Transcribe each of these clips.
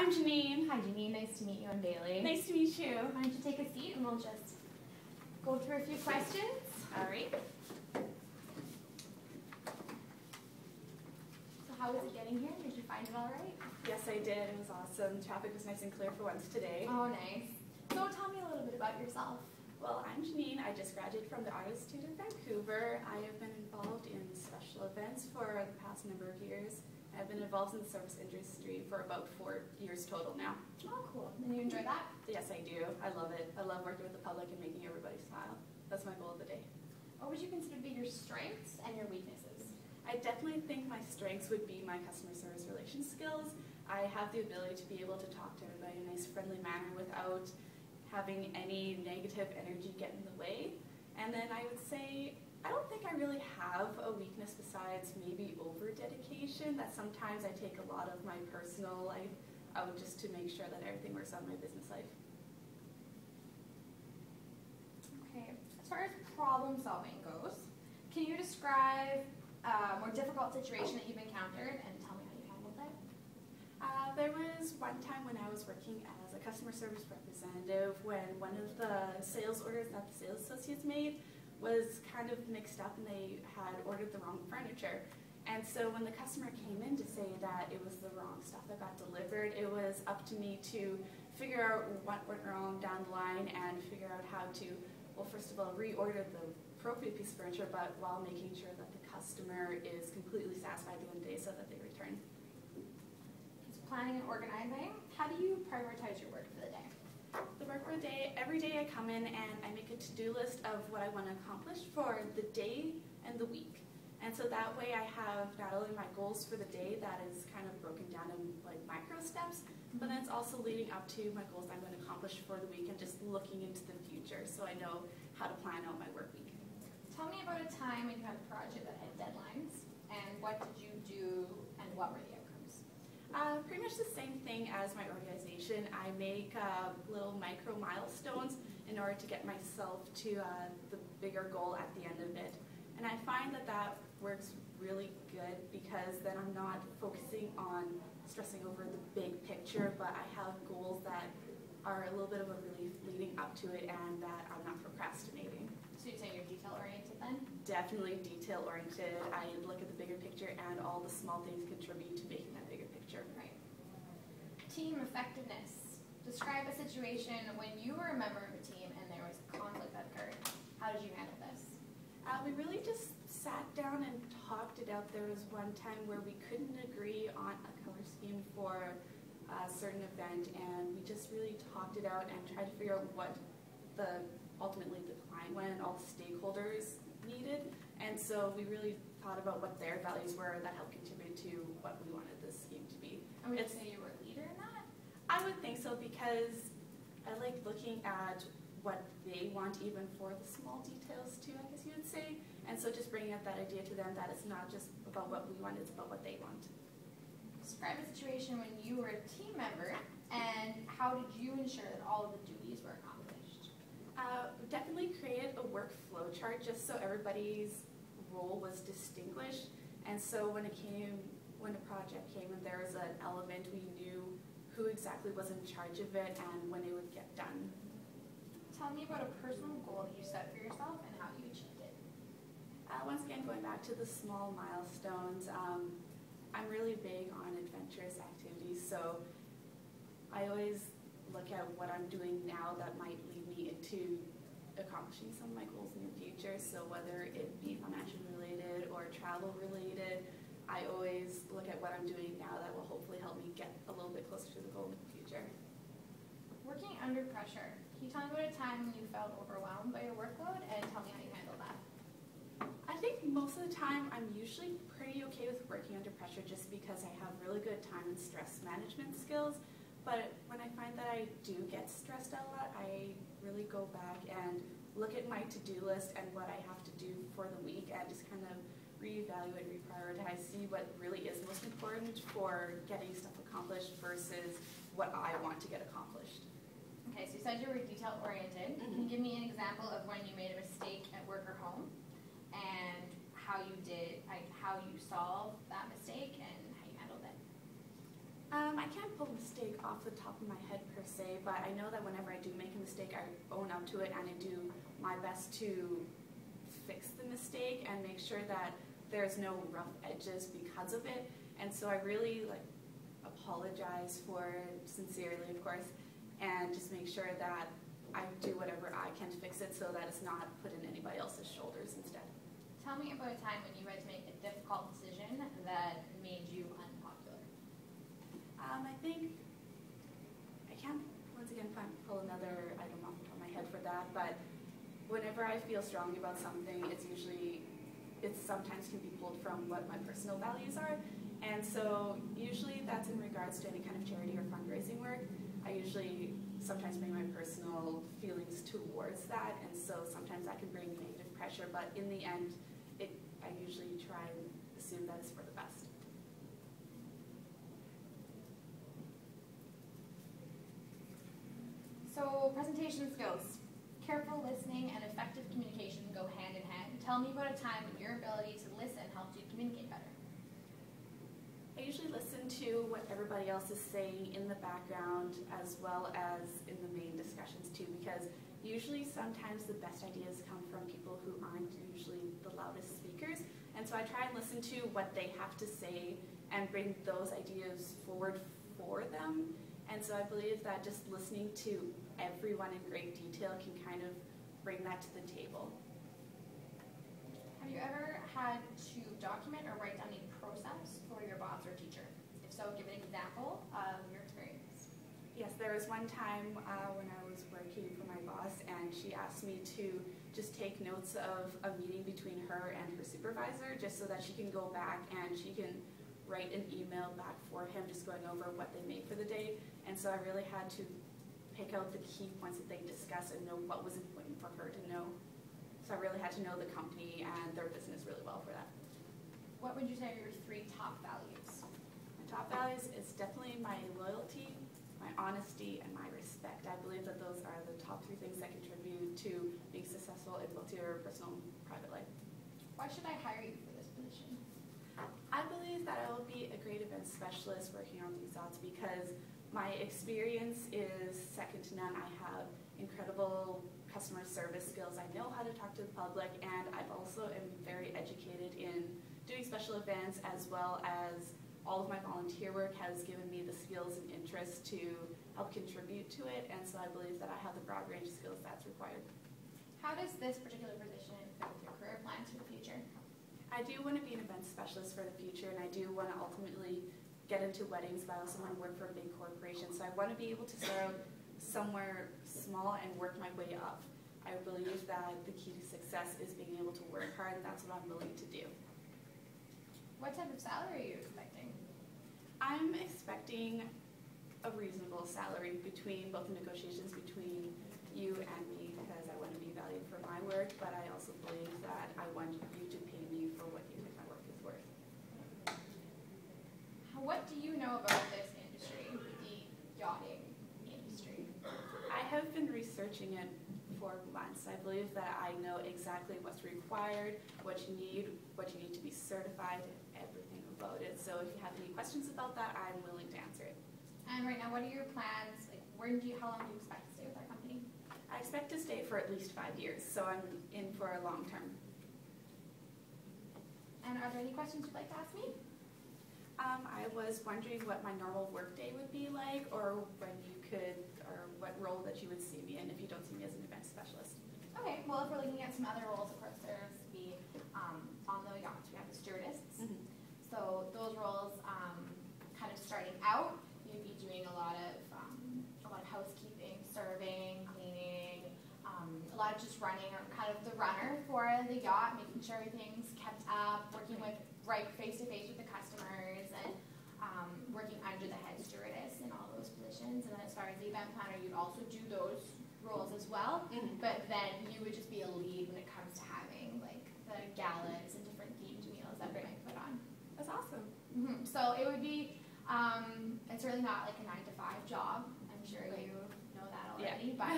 I'm Jeanine. Hi Jeanine, nice to meet you. I'm Bailey. Nice to meet you. Why don't you take a seat and we'll just go through a few questions. All right. So how was it getting here? Did you find it all right? Yes, I did. It was awesome. Traffic was nice and clear for once today. Oh, nice. So tell me a little bit about yourself. Well, I'm Jeanine. I just graduated from the Art Institute of Vancouver. I have been involved in special events for the past number of years. I've been involved in the service industry for about 4 years total now. Oh, cool. And you enjoy that? Yes, I do. I love it. I love working with the public and making everybody smile. That's my goal of the day. What would you consider to be your strengths and your weaknesses? I definitely think my strengths would be my customer service relation skills. I have the ability to be able to talk to everybody in a nice, friendly manner without having any negative energy get in the way. And then I would say, I don't think I really have a weakness besides maybe over-dedication, that sometimes I take a lot of my personal life out just to make sure that everything works out in my business life. Okay, as far as problem solving goes, can you describe a more difficult situation that you've encountered and tell me how you handled it? There was one time when I was working as a customer service representative when one of the sales orders that the sales associates made was kind of mixed up and they had ordered the wrong furniture. And so when the customer came in to say that it was the wrong stuff that got delivered, it was up to me to figure out what went wrong down the line and figure out how to, well, first of all, reorder the appropriate piece of furniture, but while making sure that the customer is completely satisfied at the end of the day so that they return. Planning and organizing, how do you prioritize your work for the day? The work for the day, every day I come in and I make a to-do list of what I want to accomplish for the day and the week. And so that way I have not only my goals for the day that is kind of broken down in like micro steps, but then it's also leading up to my goals I'm going to accomplish for the week and just looking into the future so I know how to plan out my work week. Tell me about a time when you had a project that had deadlines and what did you do and what were the outcomes? Pretty much the same thing as my organization. I make little micro milestones in order to get myself to the bigger goal at the end of it. And I find that that works really good because then I'm not focusing on stressing over the big picture, but I have goals that are a little bit of a relief leading up to it and that I'm not procrastinating. So you'd say you're detail-oriented then? Definitely detail-oriented. I look at the bigger picture and all the small things contribute to making that bigger picture. Right. Team effectiveness. Describe a situation when you were a member of a team and there was a conflict that occurred. How did you handle this? We really just sat down and talked it out. There was one time where we couldn't agree on a color scheme for a certain event, and we just really talked it out and tried to figure out what ultimately the client wanted and all the stakeholders needed. And so we really thought about what their values were that helped contribute to what we wanted this scheme to be. And would you say you were a leader in that? I would think so because I like looking at what they want even for the small details too, I guess you would say. And so just bringing up that idea to them that it's not just about what we want, it's about what they want. Describe a situation when you were a team member and how did you ensure that all of the duties were accomplished? Definitely create a workflow chart just so everybody's role was distinguished. And so when a project came and there was an element, we knew who exactly was in charge of it and when it would get done. Tell me about a personal goal that you set for yourself and how you achieved it. Once again, going back to the small milestones, I'm really big on adventurous activities, so I always look at what I'm doing now that might lead me into accomplishing some of my goals in the future. So whether it be financially related or travel related, I always look at what I'm doing now that will hopefully help me get a little bit closer to the goal in the future. Working under pressure. Can you tell me about a time when you felt overwhelmed by your workload and tell me how you handled that? I think most of the time I'm usually pretty okay with working under pressure just because I have really good time and stress management skills. But when I find that I do get stressed out a lot, I really go back and look at my to-do list and what I have to do for the week and just kind of reevaluate, reprioritize, see what really is most important for getting stuff accomplished versus what I want to get accomplished. Okay, so you said you were detail-oriented. Can you give me an example of when you made a mistake at work or home and how you solved that mistake and how you handled it? I can't pull a mistake off the top of my head per se, but I know that whenever I do make a mistake, I own up to it and I do my best to fix the mistake and make sure that there's no rough edges because of it. And so I really apologize for it sincerely, of course, and just make sure that I do whatever I can to fix it so that it's not put in anybody else's shoulders instead. Tell me about a time when you had to make a difficult decision that made you unpopular. I think, I can't, once again, pull another item off the top of my head for that, but whenever I feel strongly about something, it sometimes can be pulled from what my personal values are. And so usually that's in regards to any kind of charity or fundraising work. I usually sometimes bring my personal feelings towards that, and so sometimes that can bring negative pressure, but in the end, I usually try and assume that it's for the best. So presentation skills. Careful listening and effective communication go hand in hand. Tell me about a time when your ability to listen helped you communicate better. I usually listen to what everybody else is saying in the background as well as in the main discussions too, because usually sometimes the best ideas come from people who aren't usually the loudest speakers, and so I try and listen to what they have to say and bring those ideas forward for them. And so I believe that just listening to everyone in great detail can kind of bring that to the table. Have you ever had to document or write down a process for your boss or teacher? If so, give an example of your experience. Yes, there was one time when I was working for my boss and she asked me to just take notes of a meeting between her and her supervisor just so that she can go back and she can write an email back for him just going over what they made for the day. And so I really had to pick out the key points that they discussed and know what was important for her to know. So I really had to know the company and their business really well for that. What would you say are your 3 top values? My top values is definitely my loyalty, my honesty, and my respect. I believe that those are the top 3 things that contribute to being successful in both your personal and private life. Why should I hire you for this position? I believe that I will be a great event specialist working on these odds because my experience is second to none. I have incredible customer service skills. I know how to talk to the public, and I also am very educated in doing special events, as well as all of my volunteer work has given me the skills and interest to help contribute to it, and so I believe that I have the broad range of skills that's required. How does this particular position fit with your career plans for the future? I do want to be an event specialist for the future, and I do want to ultimately get into weddings, but I also want to work for a big corporation, so I want to be able to start out somewhere small and work my way up. I believe that the key to success is being able to work hard, and that's what I'm willing to do. What type of salary are you expecting? I'm expecting a reasonable salary between both the negotiations between you and me, because I want to be valued for my work, but I also believe that I want you to pay me for what you think my work is worth. What do you know about this industry, the yachting industry? I have been researching it for months. I believe that I know exactly what's required, what you need to be certified, everything about it. So if you have any questions about that, I'm willing to answer it. And right now, what are your plans? Like, how long do you expect to stay with our company? I expect to stay for at least 5 years, so I'm in for a long term. And are there any questions you'd like to ask me? I was wondering what my normal work day would be like, or when you could, or what role that you would see me in if you don't see me as an event specialist. Okay, well, if we're looking at some other roles, of course, there's the, on the yachts, we have the stewardess. Mm-hmm. So those roles, kind of starting out, you'd be doing a lot of housekeeping, serving, cleaning, a lot of just running, or kind of the runner for the yacht, making sure everything's kept up, working with right face-to-face with the customers, and working under the head stewardess in all those positions. And then as far as the event planner, you'd also do those roles as well, but then you would just be a lead when it comes to having like the galas and different themed meals that we might put on. That's awesome. So it would be, it's really not like a 9-to-5 job. I'm sure you know that already, but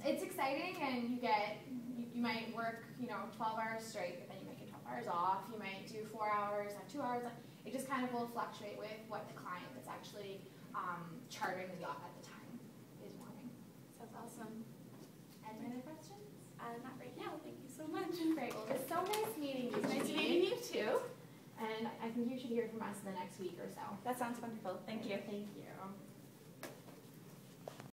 it's exciting, and you might work 12 hours straight, but then you might get 12 hours off. You might do 4 hours, 2 hours. it just kind of will fluctuate with what the client that's actually chartering the yacht at the time is wanting. Sounds awesome. Any other questions? Not right now. Thank you so much. Great. Well, it was so nice meeting you. It's nice Jeanine. meeting you too. And I think you should hear from us in the next week or so. That sounds wonderful. Thank you. Thank you.